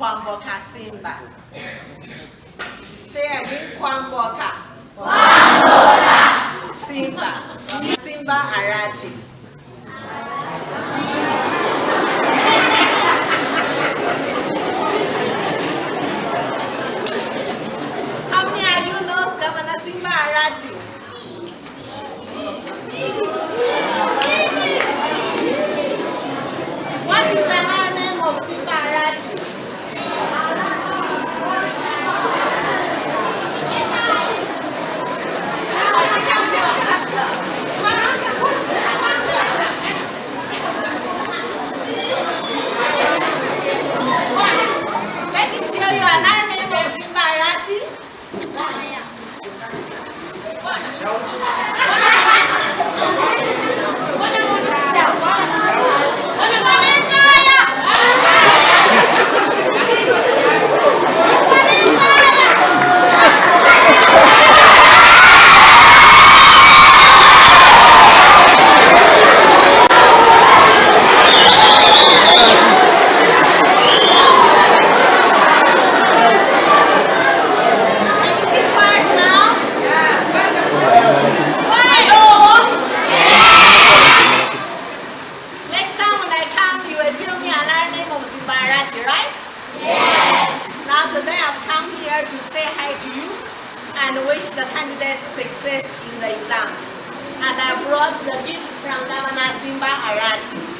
Kwamboka Simba. Say again, Kwamboka. Simba. Simba Arati. How many of you know Governor Simba Arati? What is the name of Simba Arati? Let him tell you another name of Simba Arati. The candidates success in the exams, and I brought the gift from Governor Simba Arati.